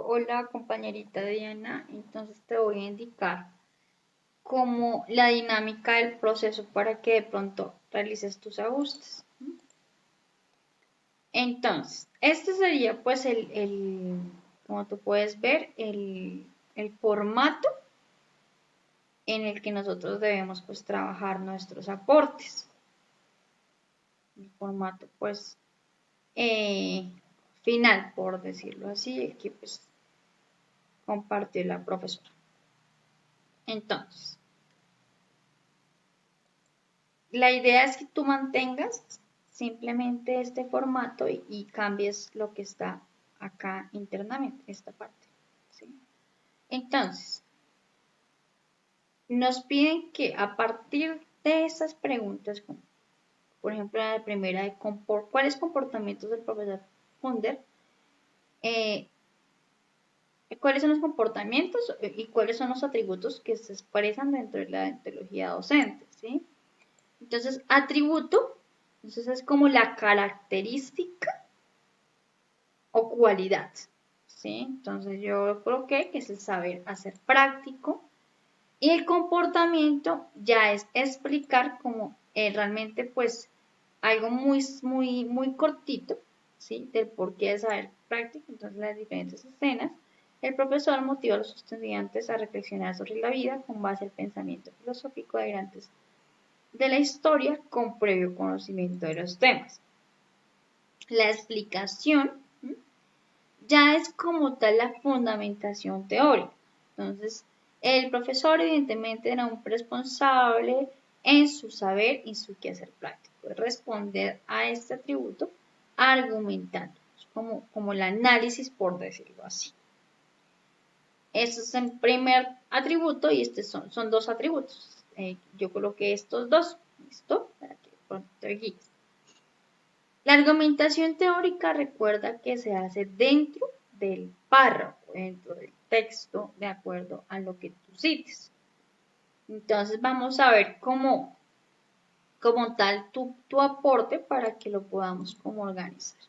Hola compañerita Diana, entonces te voy a indicar como la dinámica del proceso para que de pronto realices tus ajustes. Entonces, este sería pues como tú puedes ver, el formato en el que nosotros debemos pues trabajar nuestros aportes. El formato pues final, por decirlo así, el que pues compartió la profesora. Entonces, la idea es que tú mantengas simplemente este formato y cambies lo que está acá internamente, esta parte. ¿Sí? Entonces, nos piden que a partir de estas preguntas, como por ejemplo la primera de ¿cuáles comportamientos del profesor Funder? ¿Cuáles son los comportamientos y cuáles son los atributos que se expresan dentro de la ontología docente? ¿Sí? Entonces, atributo, entonces es como la característica o cualidad, ¿sí? Entonces yo coloqué que es el saber hacer práctico y el comportamiento ya es explicar como realmente pues algo muy cortito, ¿sí? Del porqué de saber práctico, entonces las diferentes escenas. El profesor motiva a los estudiantes a reflexionar sobre la vida con base al pensamiento filosófico de la historia con previo conocimiento de los temas. La explicación ya es como tal la fundamentación teórica. Entonces, el profesor evidentemente era un responsable en su saber y su quehacer práctico, de responder a este atributo argumentando, como el análisis por decirlo así. Este es el primer atributo y estos son dos atributos. Yo coloqué estos dos, ¿listo? Para que pronto te guíes. La argumentación teórica recuerda que se hace dentro del párrafo, dentro del texto, de acuerdo a lo que tú cites. Entonces vamos a ver como tal tu aporte para que lo podamos como organizar.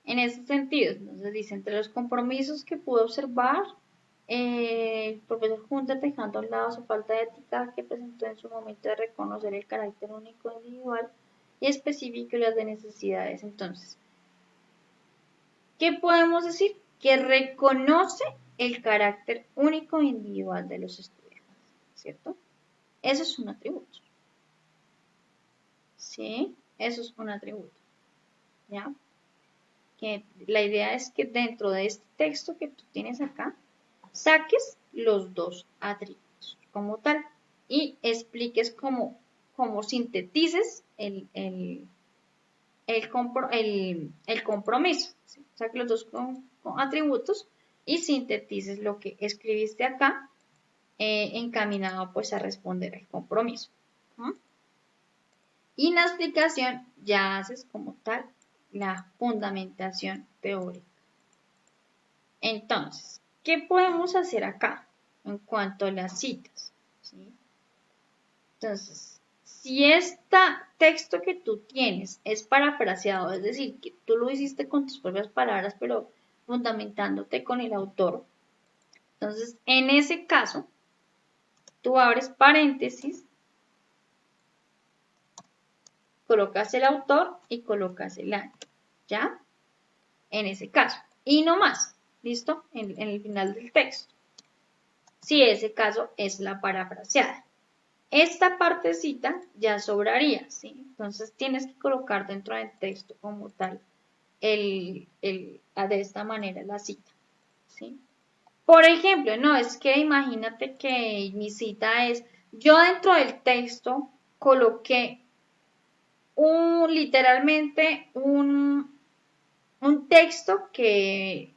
En ese sentido, entonces dice, entre los compromisos que pude observar, el profesor Hunter dejando a un lado su falta de ética que presentó en su momento de reconocer el carácter único individual y específico de las necesidades. Entonces, ¿qué podemos decir? Que reconoce el carácter único e individual de los estudiantes, ¿cierto? Eso es un atributo. ¿Sí? Eso es un atributo. ¿Ya? Que la idea es que dentro de este texto que tú tienes acá, saques los dos atributos como tal y expliques cómo sintetices el compromiso. ¿Sí? Saques los dos atributos y sintetices lo que escribiste acá encaminado pues a responder al compromiso. ¿Mm? Y en la explicación ya haces como tal la fundamentación teórica. Entonces, ¿qué podemos hacer acá en cuanto a las citas? ¿Sí? Entonces, si este texto que tú tienes es parafraseado, es decir, que tú lo hiciste con tus propias palabras, pero fundamentándote con el autor, entonces, en ese caso, tú abres paréntesis, colocas el autor y colocas el año, ¿ya? En ese caso. Y no más, ¿listo? En el final del texto. Si ese caso es la parafraseada. Esta partecita ya sobraría, ¿sí? Entonces tienes que colocar dentro del texto como tal de esta manera la cita, ¿sí? Por ejemplo, no, es que imagínate que mi cita es, yo dentro del texto coloqué literalmente un texto que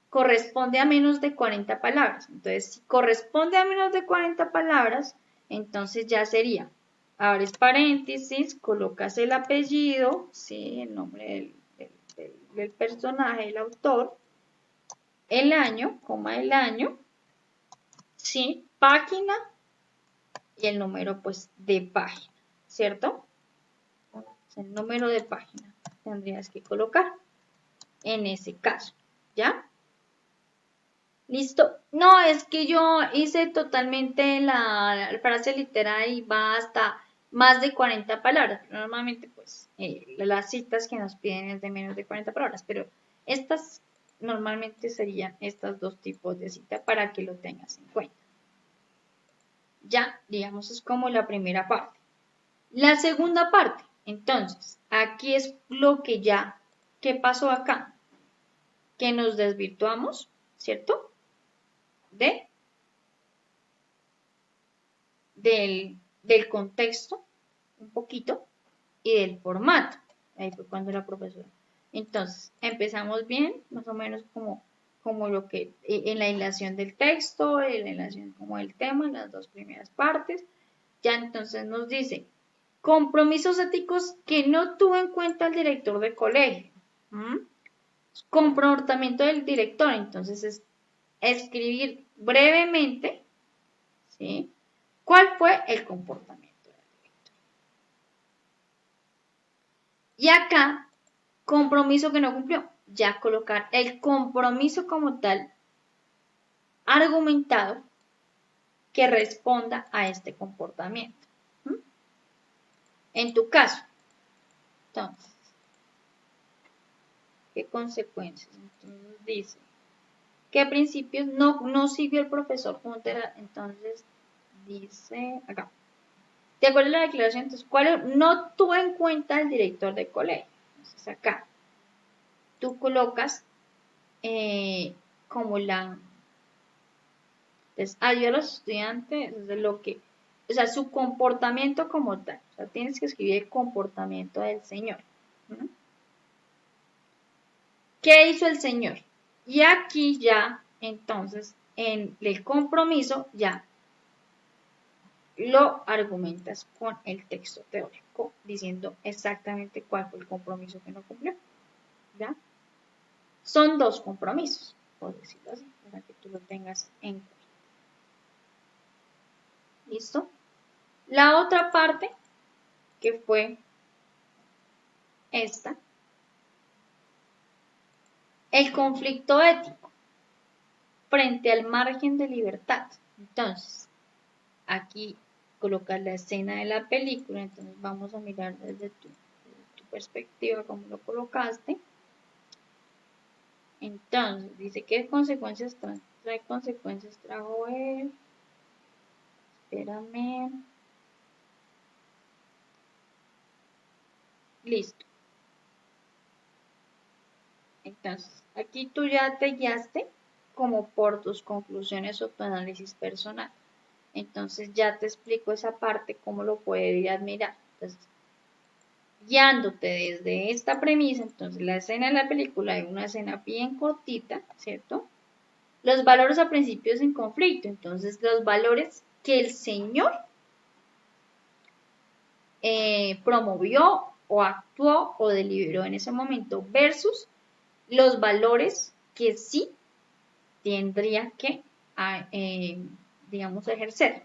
corresponde a menos de 40 palabras. Entonces, si corresponde a menos de 40 palabras, entonces ya sería, abres paréntesis, colocas el apellido, ¿sí? El nombre del personaje, el autor, el año, el año, ¿sí? Página y el número pues de página, ¿cierto? El número de página tendrías que colocar en ese caso, ¿ya? Listo. No, es que yo hice totalmente la frase literal y va hasta más de 40 palabras. Normalmente, pues, las citas que nos piden es de menos de 40 palabras, pero estas normalmente serían estos dos tipos de cita para que lo tengas en cuenta. Ya, digamos, es como la primera parte. La segunda parte, entonces, aquí es lo que ya, ¿qué pasó acá? Que nos desvirtuamos, ¿cierto? De del contexto un poquito y del formato. Ahí fue cuando la profesora. Entonces, empezamos bien, más o menos como lo que en la hilación del texto, en la hilación como del tema, en las dos primeras partes. Ya entonces nos dice, compromisos éticos que no tuvo en cuenta el director de colegio. Comportamiento del director, entonces es escribir brevemente, ¿sí? ¿Cuál fue el comportamiento? Y acá, compromiso que no cumplió. Ya colocar el compromiso como tal argumentado que responda a este comportamiento. ¿Mm? En tu caso, entonces, ¿qué consecuencias? Entonces dice, ¿qué principios no siguió el profesor? Entonces dice acá. De acuerdo a la declaración, entonces, ¿cuál no tuvo en cuenta el director de colegio? Entonces acá, tú colocas como la... Entonces, ayuda a los estudiantes de lo que... O sea, su comportamiento como tal. O sea, tienes que escribir el comportamiento del Señor. ¿No? ¿Qué hizo el Señor? Y aquí ya, entonces, en el compromiso, ya lo argumentas con el texto teórico, diciendo exactamente cuál fue el compromiso que no cumplió. ¿Ya? Son dos compromisos, por decirlo así, para que tú lo tengas en cuenta. ¿Listo? La otra parte, que fue esta, el conflicto ético frente al margen de libertad. Entonces, aquí colocas la escena de la película, entonces vamos a mirar desde tu perspectiva cómo lo colocaste. Entonces, dice, ¿qué consecuencias trae? ¿Trae consecuencias trajo él? Espérame. Listo. Entonces, aquí tú ya te guiaste como por tus conclusiones o tu análisis personal. Entonces ya te explico esa parte, cómo lo puedes admirar. Entonces, guiándote desde esta premisa, entonces la escena de la película es una escena bien cortita, ¿cierto? Los valores a principios en conflicto, entonces los valores que el Señor promovió o actuó o deliberó en ese momento versus los valores que sí tendría que, digamos, ejercer.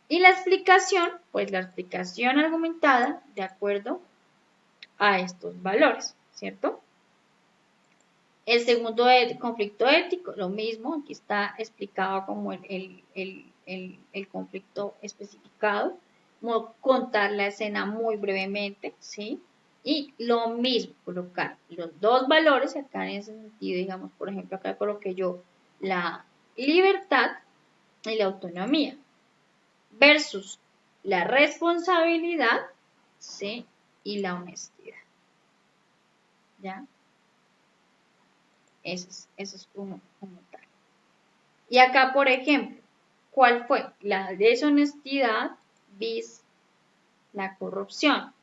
Y la explicación, pues la explicación argumentada de acuerdo a estos valores, ¿cierto? El segundo conflicto ético, lo mismo, aquí está explicado como el conflicto especificado, como contar la escena muy brevemente, ¿sí? Y lo mismo, colocar los dos valores, acá en ese sentido, digamos, por ejemplo, acá coloqué yo la libertad y la autonomía versus la responsabilidad, ¿sí? Y la honestidad, ¿ya? Eso es como tal. Y acá, por ejemplo, ¿cuál fue? La deshonestidad bis la corrupción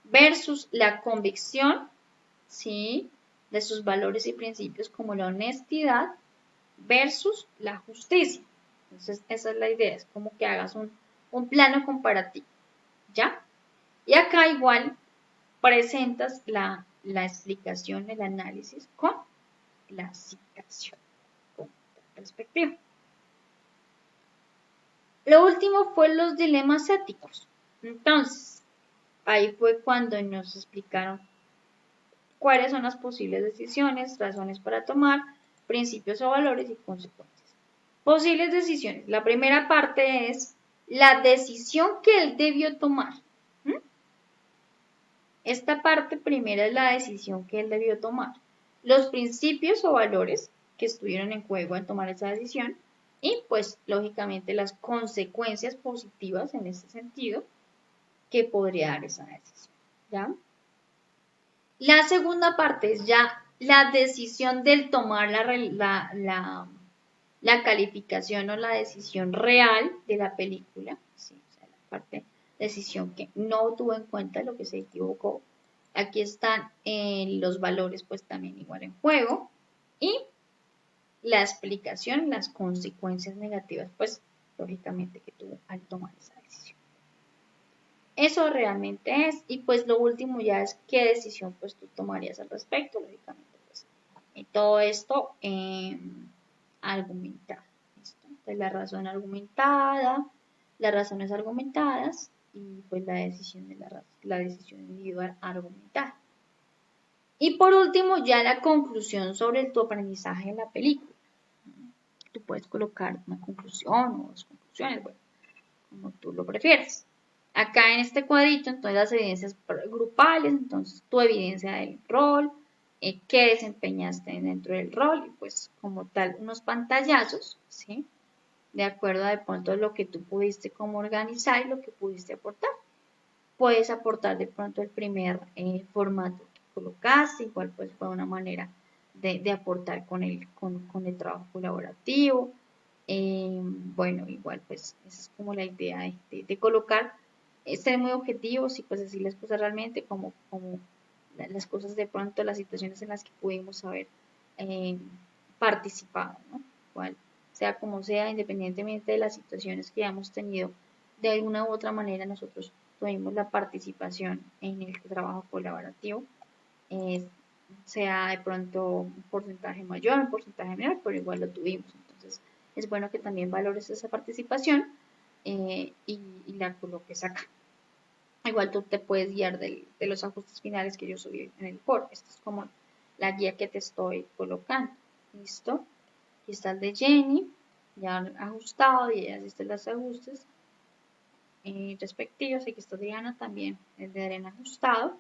versus la convicción, ¿sí? De sus valores y principios como la honestidad versus la justicia. Entonces, esa es la idea, es como que hagas un plano comparativo, ¿ya? Y acá igual presentas la explicación, el análisis con la citación, con perspectiva. Lo último fue los dilemas éticos. Entonces, ahí fue cuando nos explicaron cuáles son las posibles decisiones, razones para tomar, principios o valores y consecuencias. Posibles decisiones. La primera parte es la decisión que él debió tomar. Esta parte primera es la decisión que él debió tomar. Los principios o valores que estuvieron en juego al tomar esa decisión y pues lógicamente las consecuencias positivas en ese sentido que podría dar esa decisión. ¿Ya? La segunda parte es ya la decisión del tomar la calificación o la decisión real de la película. Sí, o sea, la parte decisión que no tuvo en cuenta lo que se equivocó. Aquí están los valores pues también igual en juego. Y la explicación, las consecuencias negativas pues lógicamente que tuvo al tomar esa decisión. Eso realmente es, y pues lo último ya es qué decisión pues tú tomarías al respecto, lógicamente pues. Y todo esto argumentado, ¿listo? Entonces la razón argumentada, las razones argumentadas y pues la decisión de la decisión individual argumentada. Y por último ya la conclusión sobre tu aprendizaje en la película. Tú puedes colocar una conclusión o dos conclusiones, bueno, como tú lo prefieras. Acá en este cuadrito, entonces las evidencias grupales, entonces tu evidencia del rol, qué desempeñaste dentro del rol, y pues como tal unos pantallazos, ¿sí? De acuerdo a de pronto lo que tú pudiste como organizar y lo que pudiste aportar. Puedes aportar de pronto el primer formato que colocaste, igual pues fue una manera de aportar con el trabajo colaborativo. Bueno, igual pues esa es como la idea de colocar, ser muy objetivos y pues decir las cosas realmente como las cosas de pronto, las situaciones en las que pudimos haber participado, ¿no? Igual, sea como sea, independientemente de las situaciones que hayamos tenido, de alguna u otra manera nosotros tuvimos la participación en el trabajo colaborativo, sea de pronto un porcentaje mayor, un porcentaje menor, pero igual lo tuvimos. Entonces, es bueno que también valores esa participación y la coloques acá. Igual tú te puedes guiar de los ajustes finales que yo subí en el foro. Esta es como la guía que te estoy colocando. ¿Listo? Aquí está el de Jenny, ya ajustado, y ya hiciste los ajustes respectivos. Aquí está Diana también, el de arena ajustado.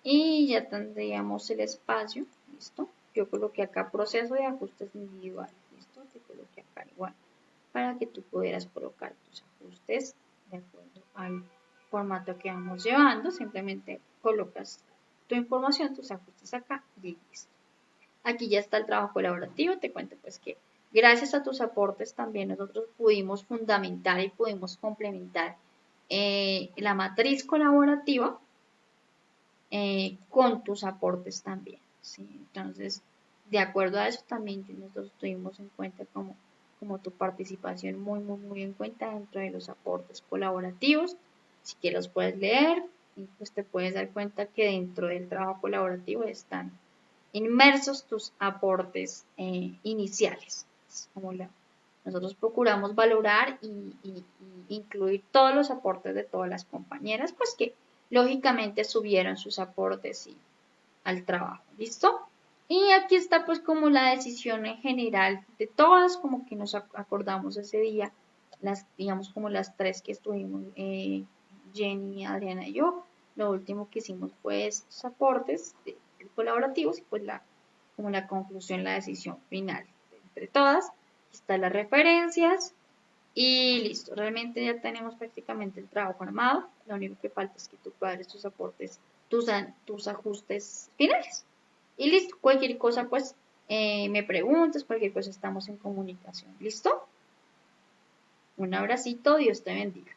Y ya tendríamos el espacio, ¿listo? Yo coloqué acá proceso de ajustes individuales, ¿listo? Te coloqué acá igual, para que tú pudieras colocar tus ajustes de acuerdo al formato que vamos llevando. Simplemente colocas tu información, tus ajustes acá y listo. Aquí ya está el trabajo colaborativo. Te cuento pues que gracias a tus aportes también nosotros pudimos fundamentar y pudimos complementar la matriz colaborativa con tus aportes también, ¿sí? Entonces, de acuerdo a eso también nosotros tuvimos en cuenta como tu participación muy en cuenta dentro de los aportes colaborativos. Si que los puedes leer, y pues te puedes dar cuenta que dentro del trabajo colaborativo están inmersos tus aportes iniciales. Es como nosotros procuramos valorar y incluir todos los aportes de todas las compañeras, pues que lógicamente subieron sus aportes al trabajo. ¿Listo? Y aquí está pues como la decisión en general de todas, como que nos acordamos ese día, digamos como las tres que estuvimos, Jenny, Adriana y yo. Lo último que hicimos fue estos aportes colaborativos y pues como la conclusión, la decisión final entre todas. Aquí están las referencias y listo. Realmente ya tenemos prácticamente el trabajo armado. Lo único que falta es que tú cuadres tus aportes, tus ajustes finales. Y listo. Cualquier cosa pues me preguntas, cualquier cosa estamos en comunicación. ¿Listo? Un abracito, Dios te bendiga.